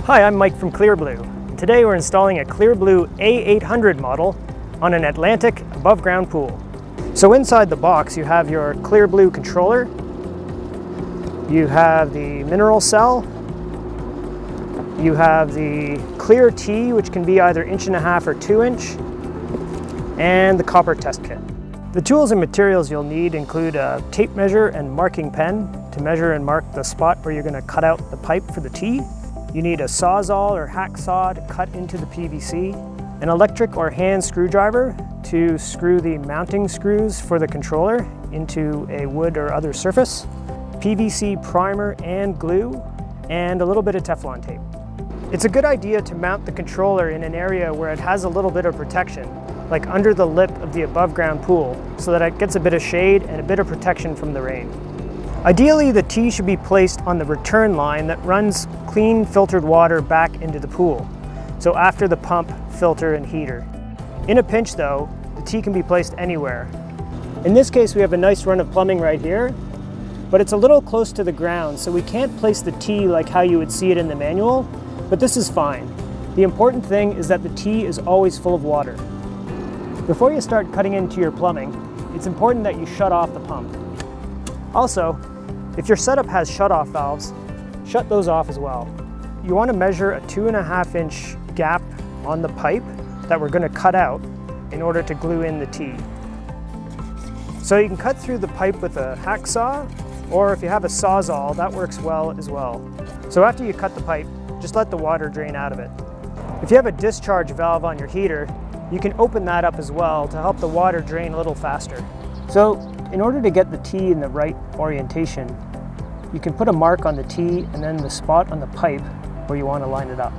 Hi, I'm Mike from ClearBlue. Today we're installing a ClearBlue A800 model on an Atlantic above ground pool. So inside the box you have your ClearBlue controller, you have the mineral cell, you have the clear tee, which can be either 1.5 or 2 inch, and the copper test kit. The tools and materials you'll need include a tape measure and marking pen to measure and mark the spot where you're going to cut out the pipe for the tee. You need a sawzall or hacksaw to cut into the PVC, an electric or hand screwdriver to screw the mounting screws for the controller into a wood or other surface, PVC primer and glue, and a little bit of Teflon tape. It's a good idea to mount the controller in an area where it has a little bit of protection, like under the lip of the above ground pool, so that it gets a bit of shade and a bit of protection from the rain. Ideally, the tee should be placed on the return line that runs clean filtered water back into the pool, so after the pump, filter, and heater. In a pinch though, the tee can be placed anywhere. In this case we have a nice run of plumbing right here, but it's a little close to the ground, so we can't place the tee like how you would see it in the manual, but this is fine. The important thing is that the tee is always full of water. Before you start cutting into your plumbing, it's important that you shut off the pump. Also, if your setup has shutoff valves, shut those off as well. You want to measure a 2.5 inch gap on the pipe that we're going to cut out in order to glue in the tee. So you can cut through the pipe with a hacksaw, or if you have a sawzall, that works well as well. So after you cut the pipe, just let the water drain out of it. If you have a discharge valve on your heater, you can open that up as well to help the water drain a little faster. So in order to get the tee in the right orientation, you can put a mark on the tee and then the spot on the pipe where you want to line it up.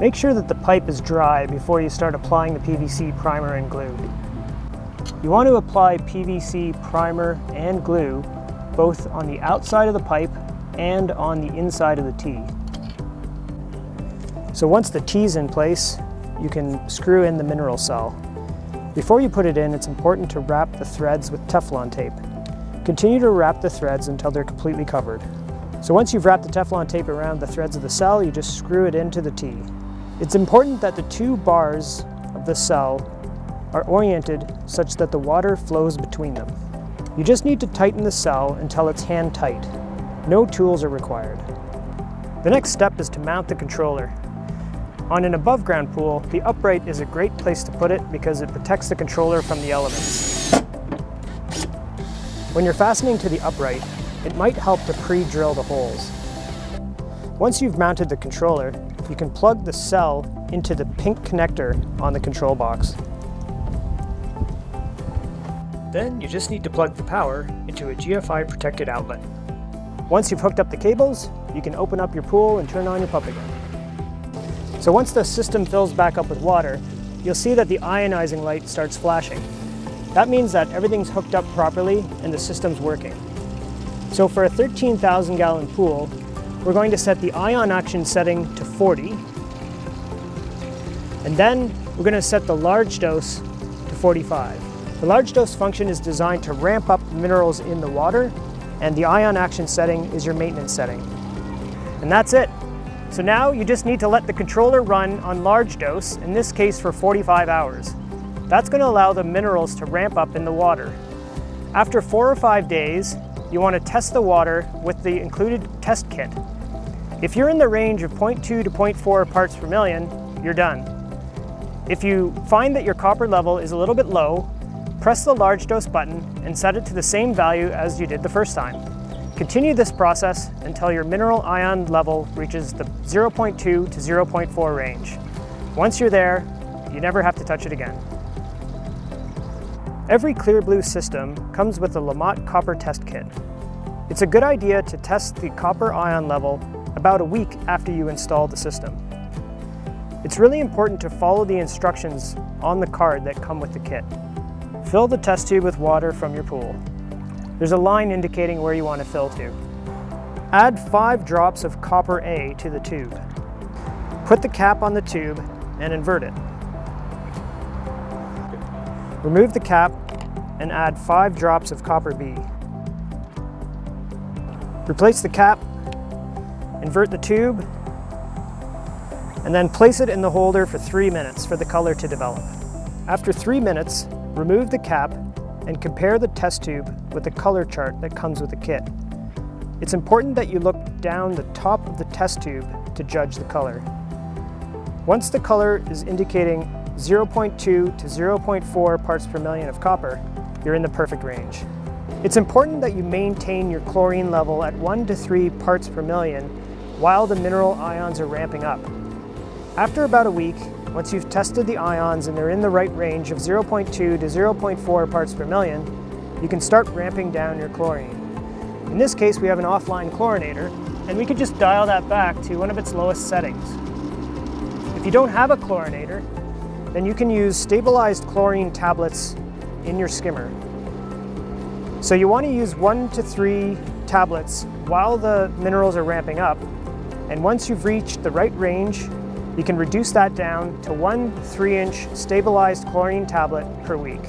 Make sure that the pipe is dry before you start applying the PVC primer and glue. You want to apply PVC primer and glue both on the outside of the pipe and on the inside of the tee. So once the tee's in place, you can screw in the mineral cell. Before you put it in, it's important to wrap the threads with Teflon tape. Continue to wrap the threads until they're completely covered. So once you've wrapped the Teflon tape around the threads of the cell, you just screw it into the tee. It's important that the 2 bars of the cell are oriented such that the water flows between them. You just need to tighten the cell until it's hand tight. No tools are required. The next step is to mount the controller. On an above ground pool, the upright is a great place to put it because it protects the controller from the elements. When you're fastening to the upright, it might help to pre-drill the holes. Once you've mounted the controller, you can plug the cell into the pink connector on the control box. Then you just need to plug the power into a GFI protected outlet. Once you've hooked up the cables, you can open up your pool and turn on your pump again. So once the system fills back up with water, you'll see that the ionizing light starts flashing. That means that everything's hooked up properly and the system's working. So for a 13,000 gallon pool, we're going to set the ion action setting to 40. And then we're going to set the large dose to 45. The large dose function is designed to ramp up minerals in the water, and the ion action setting is your maintenance setting. And that's it. So now you just need to let the controller run on large dose, in this case for 45 hours. That's going to allow the minerals to ramp up in the water. After 4 or 5 days, you want to test the water with the included test kit. If you're in the range of 0.2 to 0.4 parts per million, you're done. If you find that your copper level is a little bit low, press the large dose button and set it to the same value as you did the first time. Continue this process until your mineral ion level reaches the 0.2 to 0.4 range. Once you're there, you never have to touch it again. Every ClearBlue system comes with a Lamont copper test kit. It's a good idea to test the copper ion level about a week after you install the system. It's really important to follow the instructions on the card that come with the kit. Fill the test tube with water from your pool. There's a line indicating where you want to fill to. Add 5 drops of copper A to the tube. Put the cap on the tube and invert it. Remove the cap and add 5 drops of copper B. Replace the cap, invert the tube, and then place it in the holder for 3 minutes for the color to develop. After 3 minutes, remove the cap and compare the test tube with the color chart that comes with the kit. It's important that you look down the top of the test tube to judge the color. Once the color is indicating 0.2 to 0.4 parts per million of copper, you're in the perfect range. It's important that you maintain your chlorine level at 1 to 3 parts per million while the mineral ions are ramping up. After about a week, once you've tested the ions and they're in the right range of 0.2 to 0.4 parts per million, you can start ramping down your chlorine. In this case, we have an offline chlorinator, and we could just dial that back to one of its lowest settings. If you don't have a chlorinator, then you can use stabilized chlorine tablets in your skimmer. So you want to use 1 to 3 tablets while the minerals are ramping up, and once you've reached the right range, you can reduce that down to 1 3-inch stabilized chlorine tablet per week.